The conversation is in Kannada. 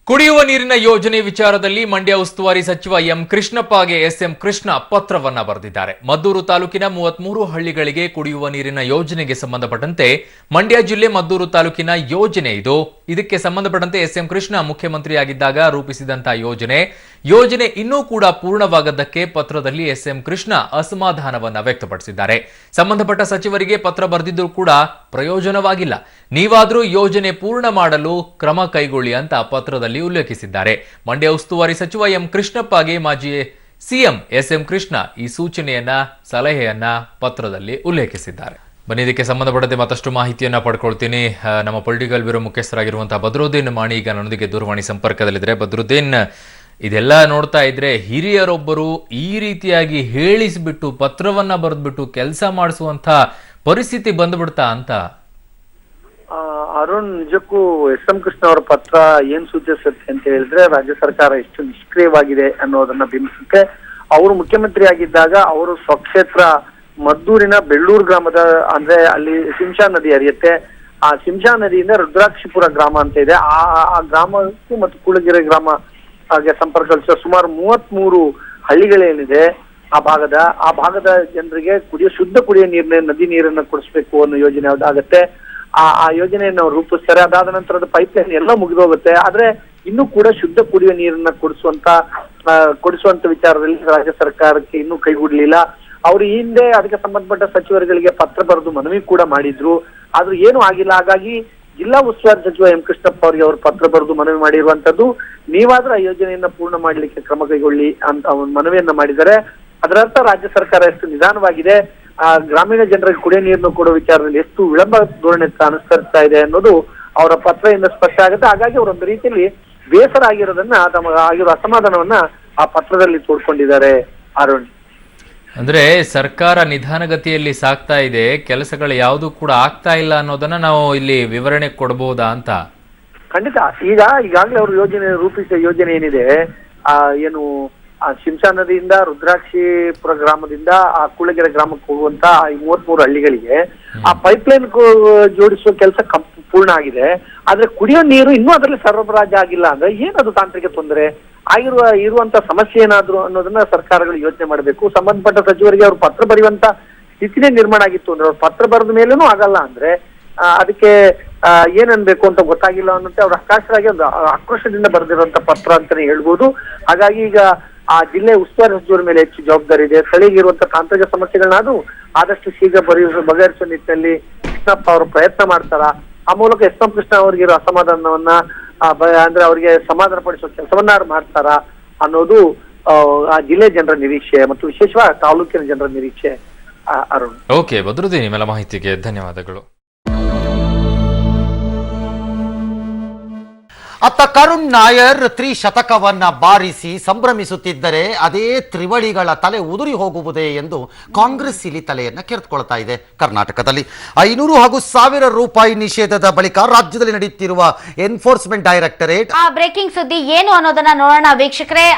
ಕುಡಿಯುವ ನೀರಿನ ಯೋಜನೆ ವಿಚಾರದಲ್ಲಿ ಮಂಡ್ಯ ಉಸ್ತುವಾರಿ ಸಚಿವ ಎಂ ಕೃಷ್ಣಪ್ಪಗೆ ಎಸ್ಎಂ ಕೃಷ್ಣ ಪತ್ರವನ್ನ ಬರೆದಿದ್ದಾರೆ. ಮದ್ದೂರು ತಾಲೂಕಿನ 33 ಹಳ್ಳಿಗಳಿಗೆ ಕುಡಿಯುವ ನೀರಿನ ಯೋಜನೆಗೆ ಸಂಬಂಧಪಟ್ಟಂತೆ ಮಂಡ್ಯ ಜಿಲ್ಲೆ ಮದ್ದೂರು ತಾಲೂಕಿನ ಯೋಜನೆ ಇದು. ಇದಕ್ಕೆ ಸಂಬಂಧಪಟ್ಟಂತೆ ಎಸ್ಎಂ ಕೃಷ್ಣ ಮುಖ್ಯಮಂತ್ರಿಯಾಗಿದ್ದಾಗ ರೂಪಿಸಿದಂತಹ ಯೋಜನೆ ಇನ್ನೂ ಕೂಡ ಪೂರ್ಣವಾಗದ್ದಕ್ಕೆ ಪತ್ರದಲ್ಲಿ ಎಸ್ಎಂ ಕೃಷ್ಣ ಅಸಮಾಧಾನವನ್ನ ವ್ಯಕ್ತಪಡಿಸಿದ್ದಾರೆ. ಸಂಬಂಧಪಟ್ಟ ಸಚಿವರಿಗೆ ಪತ್ರ ಬರೆದಿದ್ದರೂ ಕೂಡ ಪ್ರಯೋಜನವಾಗಿಲ್ಲ. ನೀವಾದರೂ ಯೋಜನೆ ಪೂರ್ಣ ಮಾಡಲು ಕ್ರಮ ಕೈಗೊಳ್ಳಿ ಅಂತ ಪತ್ರದಲ್ಲಿ ಉಲ್ಲೇಖಿಸಿದ್ದಾರೆ. ಮಂಡ್ಯ ಉಸ್ತುವಾರಿ ಸಚಿವ ಎಂ ಕೃಷ್ಣಪ್ಪಗೆ ಮಾಜಿ ಸಿಎಂ ಎಸ್ಎಂ ಕೃಷ್ಣ ಈ ಸಲಹೆಯನ್ನ ಪತ್ರದಲ್ಲಿ ಉಲ್ಲೇಖಿಸಿದ್ದಾರೆ. ಬನ್ನಿ, ಇದಕ್ಕೆ ಸಂಬಂಧಪಟ್ಟಂತೆ ಮತ್ತಷ್ಟು ಮಾಹಿತಿಯನ್ನ ಪಡ್ಕೊಳ್ತೀನಿ. ನಮ್ಮ ಪೊಲಿಟಿಕಲ್ ಬ್ಯೂರೋ ಮುಖ್ಯಸ್ಥರಾಗಿರುವಂತಹ ಬದ್ರುದ್ದೀನ್ ಮಾಣಿ ಈಗ ನನ್ನೊಂದಿಗೆ ದೂರವಾಣಿ ಸಂಪರ್ಕದಲ್ಲಿದ್ದಾರೆ. ಬದ್ರುದ್ದೀನ್, ಇದೆಲ್ಲ ನೋಡ್ತಾ ಇದ್ರೆ ಹಿರಿಯರೊಬ್ಬರು ಈ ರೀತಿಯಾಗಿ ಹೇಳಿಸ್ಬಿಟ್ಟು ಪತ್ರವನ್ನ ಬರೆದ್ಬಿಟ್ಟು ಕೆಲಸ ಮಾಡಿಸುವಂತ ಪರಿಸ್ಥಿತಿ ಬಂದ್ಬಿಡ್ತಾ ಅಂತ? ಅರುಣ್, ನಿಜಕ್ಕೂ ಎಸ್ ಎಂ ಕೃಷ್ಣ ಅವರ ಪತ್ರ ಏನ್ ಸೂಚಿಸುತ್ತೆ ಅಂತ ಹೇಳಿದ್ರೆ ರಾಜ್ಯ ಸರ್ಕಾರ ಎಷ್ಟು ನಿಷ್ಕ್ರಿಯವಾಗಿದೆ ಅನ್ನೋದನ್ನ ಬಿಂಬಿಸುತ್ತೆ. ಅವರು ಮುಖ್ಯಮಂತ್ರಿ ಆಗಿದ್ದಾಗ ಅವರು ಸ್ವಕ್ಷೇತ್ರ ಮದ್ದೂರಿನ ಬೆಳ್ಳೂರು ಗ್ರಾಮದ, ಅಂದ್ರೆ ಅಲ್ಲಿ ಸಿಂಶಾ ನದಿ ಹರಿಯುತ್ತೆ. ಆ ಸಿಂಶಾ ನದಿಯಿಂದ ರುದ್ರಾಕ್ಷಿಪುರ ಗ್ರಾಮ ಅಂತ ಇದೆ. ಆ ಗ್ರಾಮಕ್ಕೂ ಮತ್ತು ಕೂಳಗೆರೆ ಗ್ರಾಮ ಹಾಗೆ ಸಂಪರ್ಕ ಕಲ್ಪಿಸುವ ಸುಮಾರು 33 ಹಳ್ಳಿಗಳೇನಿದೆ ಆ ಭಾಗದ ಜನರಿಗೆ ಶುದ್ಧ ಕುಡಿಯೋ ನದಿ ನೀರನ್ನ ಕೊಡಿಸ್ಬೇಕು ಅನ್ನೋ ಯೋಜನೆ ಯಾವ್ದಾಗತ್ತೆ. ಆ ಯೋಜನೆಯನ್ನು ಅವ್ರು ರೂಪಿಸ್ತಾರೆ. ಅದಾದ ನಂತರ ಅದು ಪೈಪ್ಲೈನ್ ಎಲ್ಲ ಮುಗಿದೋಗುತ್ತೆ. ಆದ್ರೆ ಇನ್ನೂ ಕೂಡ ಶುದ್ಧ ಕುಡಿಯುವ ನೀರನ್ನ ಕೊಡಿಸುವಂತ ವಿಚಾರದಲ್ಲಿ ರಾಜ್ಯ ಸರ್ಕಾರಕ್ಕೆ ಇನ್ನೂ ಕೈಗೂಡ್ಲಿಲ್ಲ. ಅವರು ಈ ಹಿಂದೆ ಅದಕ್ಕೆ ಸಂಬಂಧಪಟ್ಟ ಸಚಿವರುಗಳಿಗೆ ಪತ್ರ ಬರೆದು ಮನವಿ ಕೂಡ ಮಾಡಿದ್ರು, ಆದ್ರೂ ಏನೂ ಆಗಿಲ್ಲ. ಹಾಗಾಗಿ ಜಿಲ್ಲಾ ಉಸ್ತುವಾರಿ ಸಚಿವ ಎಂ ಕೃಷ್ಣಪ್ಪ ಅವರಿಗೆ ಅವರು ಪತ್ರ ಬರೆದು ಮನವಿ ಮಾಡಿರುವಂತದ್ದು, ನೀವಾದ್ರೂ ಆ ಯೋಜನೆಯನ್ನ ಪೂರ್ಣ ಮಾಡ್ಲಿಕ್ಕೆ ಕ್ರಮ ಕೈಗೊಳ್ಳಿ ಅಂತ ಮನವಿಯನ್ನ ಮಾಡಿದ್ದಾರೆ. ಅದರರ್ಥ ರಾಜ್ಯ ಸರ್ಕಾರ ಎಷ್ಟು ನಿಧಾನವಾಗಿದೆ, ಆ ಗ್ರಾಮೀಣ ಜನರಿಗೆ ಕುಡಿಯೋ ನೀರನ್ನು ಕೊಡೋ ವಿಚಾರದಲ್ಲಿ ಎಷ್ಟು ವಿಳಂಬ ಧೋರಣೆ ಅನುಸರಿಸ್ತಾ ಇದೆ ಅನ್ನೋದು ಅವರ ಪತ್ರದಿಂದ ಸ್ಪಷ್ಟ ಆಗುತ್ತೆ. ಹಾಗಾಗಿ ಅವರೊಂದು ರೀತಿಯಲ್ಲಿ ಬೇಸರ ಆಗಿರೋದನ್ನ, ಆಗಿರೋ ಅಸಮಾಧಾನವನ್ನ ಆ ಪತ್ರದಲ್ಲಿ ತೋಡ್ಕೊಂಡಿದ್ದಾರೆ. ಅರುಣ್, ಅಂದ್ರೆ ಸರ್ಕಾರ ನಿಧಾನಗತಿಯಲ್ಲಿ ಸಾಗ್ತಾ ಇದೆ, ಕೆಲಸಗಳು ಯಾವುದು ಕೂಡ ಆಗ್ತಾ ಇಲ್ಲ ಅನ್ನೋದನ್ನ ನಾವು ಇಲ್ಲಿ ವಿವರಣೆ ಕೊಡಬಹುದಾ ಅಂತ? ಖಂಡಿತ. ಈಗಾಗಲೇ ಅವರು ರೂಪಿಸಿದ ಯೋಜನೆ ಏನಿದೆ, ಏನು ಶಿಂಷಾ ನದಿಯಿಂದ ರುದ್ರಾಕ್ಷಿಪುರ ಗ್ರಾಮದಿಂದ ಆ ಕೂಳಗೆರೆ ಗ್ರಾಮಕ್ಕೆ ಹೋಗುವಂತ 33 ಹಳ್ಳಿಗಳಿಗೆ ಆ ಪೈಪ್ಲೈನ್ ಜೋಡಿಸುವ ಕೆಲಸ ಪೂರ್ಣ ಆಗಿದೆ. ಆದ್ರೆ ಕುಡಿಯೋ ನೀರು ಇನ್ನೂ ಅದರಲ್ಲಿ ಸರಬರಾಜು ಆಗಿಲ್ಲ ಅಂದ್ರೆ ಏನದು ತಾಂತ್ರಿಕ ತೊಂದರೆ ಇರುವಂತ ಸಮಸ್ಯೆ ಏನಾದ್ರು ಅನ್ನೋದನ್ನ ಸರ್ಕಾರಗಳು ಯೋಚನೆ ಮಾಡಬೇಕು. ಸಂಬಂಧಪಟ್ಟ ಸಚಿವರಿಗೆ ಅವ್ರು ಪತ್ರ ಬರೆಯುವಂತ ಸ್ಥಿತಿನೇ ನಿರ್ಮಾಣ ಆಗಿತ್ತು ಅಂದ್ರೆ, ಅವ್ರು ಪತ್ರ ಬರೆದ ಮೇಲೂ ಆಗಲ್ಲ ಅಂದ್ರೆ ಅದಕ್ಕೆ ಏನನ್ಬೇಕು ಅಂತ ಗೊತ್ತಾಗಿಲ್ಲ ಅನ್ನೋಂತೆ ಅವ್ರು ಹತಾಶರಾಗಿ ಒಂದು ಆಕ್ರೋಶದಿಂದ ಬರೆದಿರುವಂತ ಪತ್ರ ಅಂತಾನೆ ಹೇಳ್ಬೋದು. ಹಾಗಾಗಿ ಈಗ ಆ ಜಿಲ್ಲೆ ಉಸ್ತುವಾರಿ ಸಚಿವರ ಮೇಲೆ ಹೆಚ್ಚು ಜವಾಬ್ದಾರಿ ಇದೆ. ಸ್ಥಳೀಯಗಿರುವಂತಹ ತಾಂತ್ರಿಕ ಸಮಸ್ಯೆಗಳನ್ನಾದ್ರೂ ಆದಷ್ಟು ಶೀಘ್ರ ಬಗೆಹರಿಸುವ ನಿಟ್ಟಿನಲ್ಲಿ ಕೃಷ್ಣಪ್ಪ ಅವರು ಪ್ರಯತ್ನ ಮಾಡ್ತಾರ. ಆ ಮೂಲಕ ಎಸ್ ಎಂ ಕೃಷ್ಣ ಅವರಿಗಿರೋ ಅಸಮಾಧಾನವನ್ನ ಅಂದ್ರೆ ಅವರಿಗೆ ಸಮಾಧಾನ ಪಡಿಸುವ ಕೆಲಸವನ್ನ ಮಾಡ್ತಾರ ಅನ್ನೋದು ಆ ಜಿಲ್ಲೆ ಜನರ ನಿರೀಕ್ಷೆ ಮತ್ತು ವಿಶೇಷವಾಗಿ ತಾಲೂಕಿನ ಜನರ ನಿರೀಕ್ಷೆ. ಅರುಣ್, ಓಕೆ ಬದ್ರುದ್ದೀನ್, ನಿಮ್ಮೆಲ್ಲ ಮಾಹಿತಿಗೆ ಧನ್ಯವಾದಗಳು. ಅತ್ತ ಕರುಣ್ ನಾಯರ್ ತ್ರಿಶತಕವನ್ನ ಬಾರಿಸಿ ಸಂಭ್ರಮಿಸುತ್ತಿದ್ದರೆ ಅದೇ ತ್ರಿವಳಿಗಳ ತಲೆ ಉದುರಿ ಹೋಗುವುದೇ ಎಂದು ಕಾಂಗ್ರೆಸ್ ಇಲ್ಲಿ ತಲೆಯನ್ನ ಕೆರೆದುಕೊಳ್ತಾ ಇದೆ. ಕರ್ನಾಟಕದಲ್ಲಿ 500 ಹಾಗೂ 1000 ರೂಪಾಯಿ ನಿಷೇಧದ ಬಳಿಕ ರಾಜ್ಯದಲ್ಲಿ ನಡೆಯುತ್ತಿರುವ ಎನ್ಫೋರ್ಸ್ಮೆಂಟ್ ಡೈರೆಕ್ಟರೇಟ್ ಬ್ರೇಕಿಂಗ್ ಸುದ್ದಿ ಏನು ಅನ್ನೋದನ್ನ ನೋಡೋಣ ವೀಕ್ಷಕರೇ.